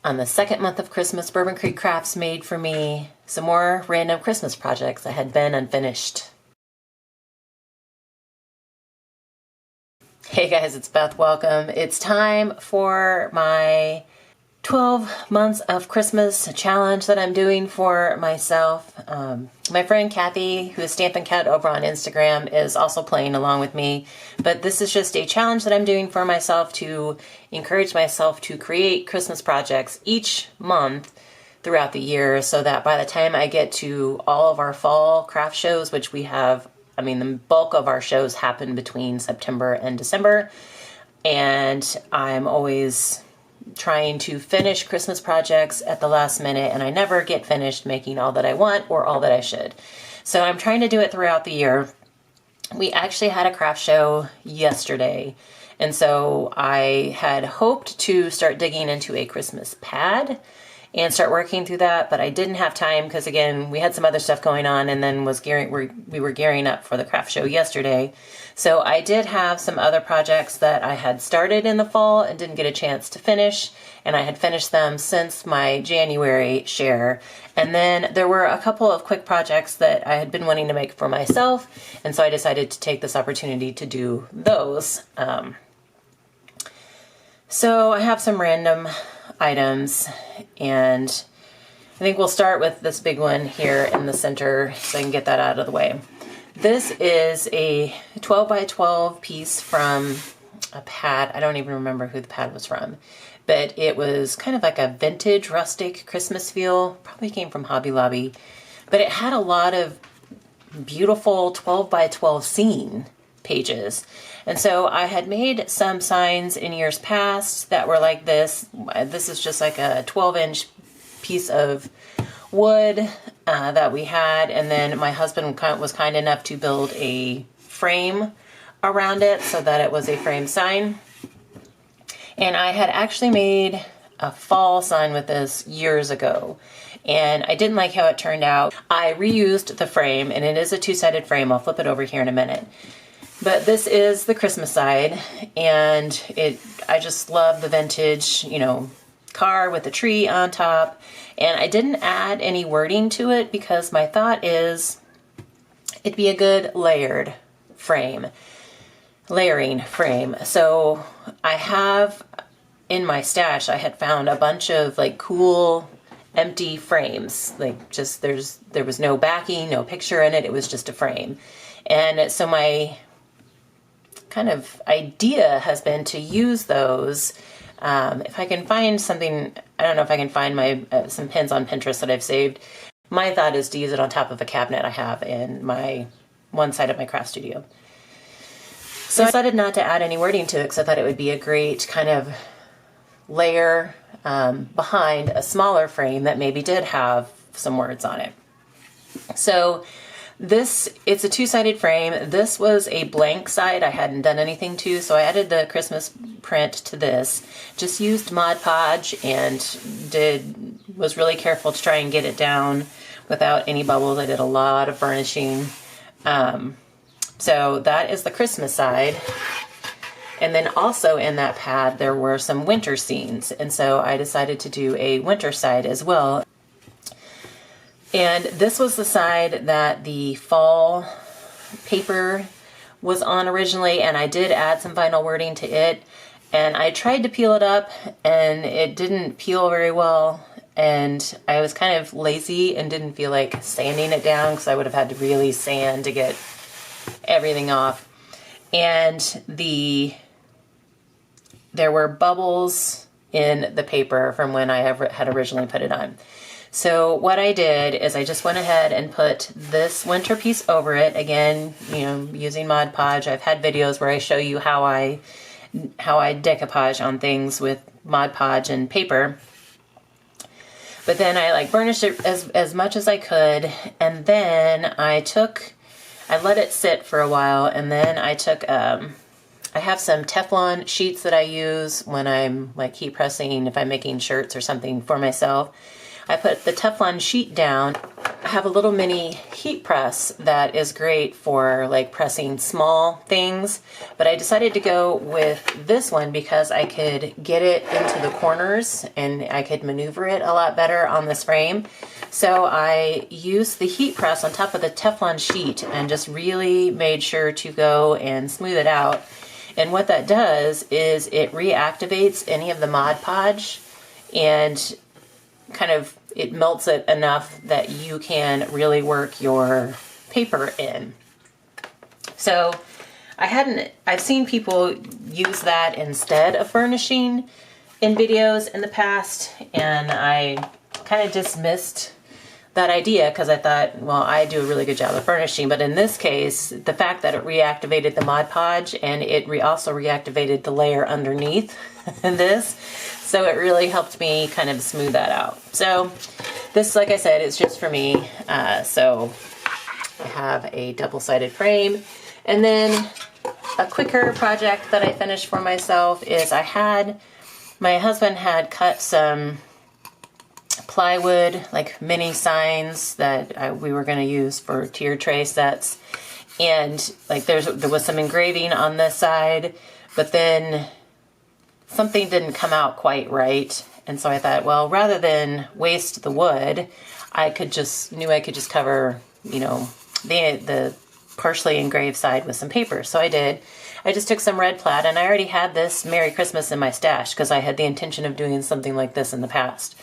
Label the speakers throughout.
Speaker 1: On the second month of Christmas, Bourbon Creek Crafts made for me some more random Christmas projects that had been unfinished. Hey guys, it's Beth. Welcome. It's time for my 12 months of Christmas challenge that I'm doing for myself. My friend Kathy, who is Stampin' Cat over on Instagram, is also playing along with me. But this is just a challenge that I'm doing for myself to encourage myself to create Christmas projects each month throughout the year, so that by the time I get to all of our fall craft shows, which we have, the bulk of our shows happen between September and December, and I'm always trying to finish Christmas projects at the last minute, and I never get finished making all that I want or all that I should. So I'm trying to do it throughout the year. We actually had a craft show yesterday, and so I had hoped to start digging into a Christmas pad and start working through that, but I didn't have time because, again, we had some other stuff going on, and then we were gearing up for the craft show yesterday. So I did have some other projects that I had started in the fall and didn't get a chance to finish, and I had finished them since my January share. And then there were a couple of quick projects that I had been wanting to make for myself, and so I decided to take this opportunity to do those. So I have some random items, and I think we'll start with this big one here in the center so I can get that out of the way. This is a 12 by 12 piece from a pad. I don't even remember who the pad was from, but it was kind of like a vintage rustic Christmas feel. Probably came from Hobby Lobby, but it had a lot of beautiful 12 by 12 scene pages. And so I had made some signs in years past that were like this. This is just like a 12-inch piece of wood that we had, and then my husband was kind enough to build a frame around it so that it was a frame sign. And I had actually made a fall sign with this years ago, and I didn't like how it turned out. I reused the frame, and it is a two-sided frame. I'll flip it over here in a minute. But this is the Christmas side, and I just love the vintage, car with the tree on top. And I didn't add any wording to it because my thought is it'd be a good layering frame. So I have in my stash, I had found a bunch of like cool empty frames, like just there was no backing, no picture in it. It was just a frame. And so my kind of idea has been to use those. If I can find something, I don't know if I can find my some pins on Pinterest that I've saved. My thought is to use it on top of a cabinet I have in my one side of my craft studio. So I decided not to add any wording to it because I thought it would be a great kind of layer behind a smaller frame that maybe did have some words on it. So it's a two-sided frame. This was a blank side I hadn't done anything to, so I added the Christmas print to this. Just used Mod Podge and was really careful to try and get it down without any bubbles. I did a lot of burnishing. So that is the Christmas side. And then also in that pad there were some winter scenes, and so I decided to do a winter side as well. And this was the side that the fall paper was on originally, and I did add some vinyl wording to it. And I tried to peel it up, and it didn't peel very well. And I was kind of lazy and didn't feel like sanding it down because I would have had to really sand to get everything off. And there were bubbles in the paper from when I had originally put it on. So what I did is I just went ahead and put this winter piece over it. Again, using Mod Podge. I've had videos where I show you how I decoupage on things with Mod Podge and paper. But then I burnished it as much as I could, and then I let it sit for a while, and then I took I have some Teflon sheets that I use when I'm heat pressing, if I'm making shirts or something for myself. I put the Teflon sheet down I have a little mini heat press that is great for like pressing small things, but I decided to go with this one because I could get it into the corners and I could maneuver it a lot better on this frame. So I used the heat press on top of the Teflon sheet and just really made sure to go and smooth it out. And what that does is it reactivates any of the Mod Podge and kind of it melts it enough that you can really work your paper in. So I've seen people use that instead of burnishing in videos in the past, and I kind of dismissed that idea because I thought, well, I do a really good job of burnishing, but in this case, the fact that it reactivated the Mod Podge and it also reactivated the layer underneath this, so it really helped me kind of smooth that out. So this, like I said, is just for me. So I have a double-sided frame. And then a quicker project that I finished for myself is my husband had cut some plywood, like mini signs that we were going to use for tier tray sets. And like there was some engraving on this side, but then something didn't come out quite right. And so I thought, well, rather than waste the wood, I could just cover, you know, the partially engraved side with some paper. So I did. I just took some red plaid, and I already had this Merry Christmas in my stash because I had the intention of doing something like this in the past.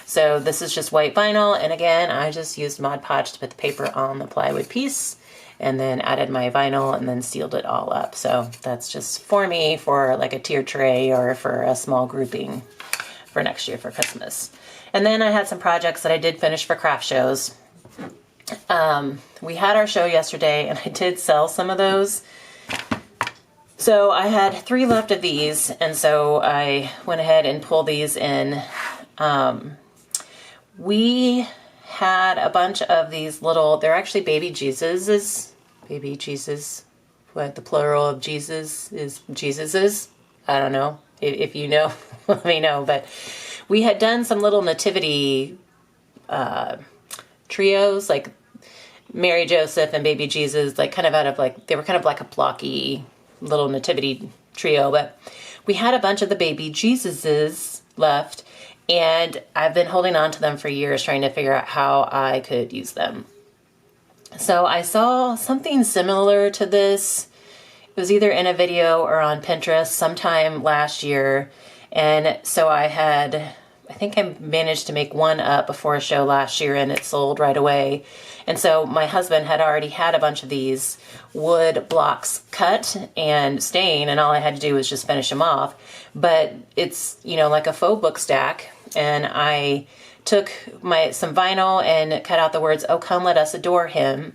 Speaker 1: So this is just white vinyl, and again, I just used Mod Podge to put the paper on the plywood piece, and then added my vinyl and then sealed it all up. So that's just for me for like a tier tray or for a small grouping for next year for Christmas. And then I had some projects that I did finish for craft shows. We had our show yesterday and I did sell some of those. So I had 3 left of these, and so I went ahead and pulled these in. We had a bunch of these little, they're actually baby Jesuses. Baby Jesus. What the plural of Jesus is Jesuses. I don't know. If you know, let me know. But we had done some little nativity trios, like Mary, Joseph, and baby Jesus, like kind of out of like, they were kind of like a blocky little nativity trio. But we had a bunch of the baby Jesuses left, and I've been holding on to them for years, trying to figure out how I could use them. So I saw something similar to this. It was either in a video or on Pinterest sometime last year. And so I think I managed to make one up before a show last year, and it sold right away. And so my husband had already had a bunch of these wood blocks cut and stained, and all I had to do was just finish them off. But it's, you know, like a faux book stack, and I took some vinyl and cut out the words, "Oh, come let us adore him."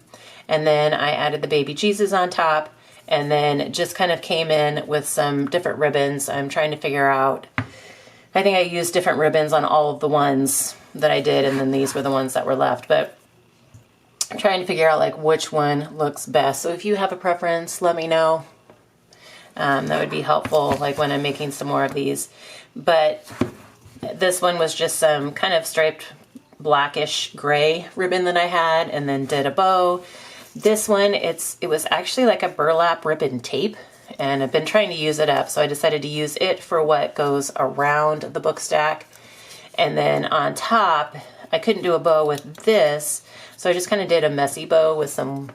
Speaker 1: And then I added the baby Jesus on top, and then just kind of came in with some different ribbons. I'm trying to figure out, I think I used different ribbons on all of the ones that I did, and then these were the ones that were left. But I'm trying to figure out like which one looks best. So if you have a preference, let me know. That would be helpful, like when I'm making some more of these. But this one was just some kind of striped blackish gray ribbon that I had, and then did a bow. This one, it was actually like a burlap ribbon tape, and I've been trying to use it up, so I decided to use it for what goes around the book stack. And then on top, I couldn't do a bow with this, so I just kind of did a messy bow with some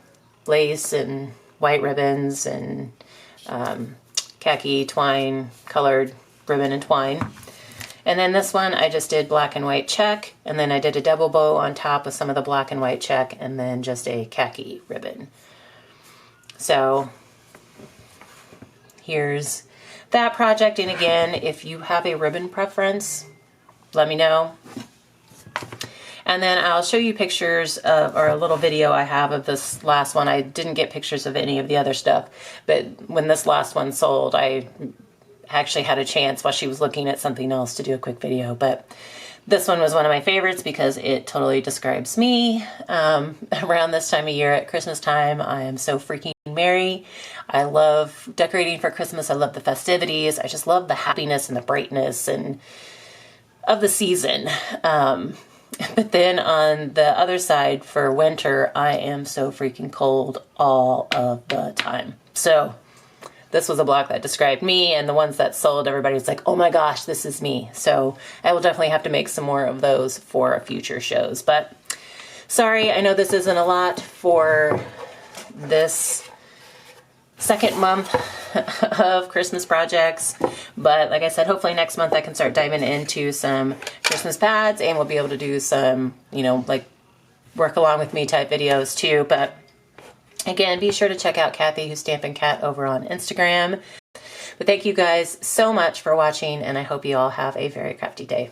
Speaker 1: lace and white ribbons and khaki twine colored ribbon and twine. And then this one, I just did black and white check, and then I did a double bow on top with some of the black and white check, and then just a khaki ribbon. So here's that project. And again, if you have a ribbon preference, let me know. And then I'll show you pictures of, or a little video I have of this last one. I didn't get pictures of any of the other stuff, but when this last one sold, I actually had a chance while she was looking at something else to do a quick video. But this one was one of my favorites because it totally describes me. Around this time of year at Christmas time, I am so freaking merry. I love decorating for Christmas. I love the festivities. I just love the happiness and the brightness and of the season. But then on the other side for winter, I am so freaking cold all of the time. So this was a block that described me, and the ones that sold, everybody's like, oh my gosh, this is me. So I will definitely have to make some more of those for future shows. But sorry, I know this isn't a lot for this second month of Christmas projects, but like I said, hopefully next month I can start diving into some Christmas pads, and we'll be able to do some, you know, like work along with me type videos too. But again, be sure to check out Kathy Who's Stampin' Cat over on Instagram. But thank you guys so much for watching, and I hope you all have a very crafty day.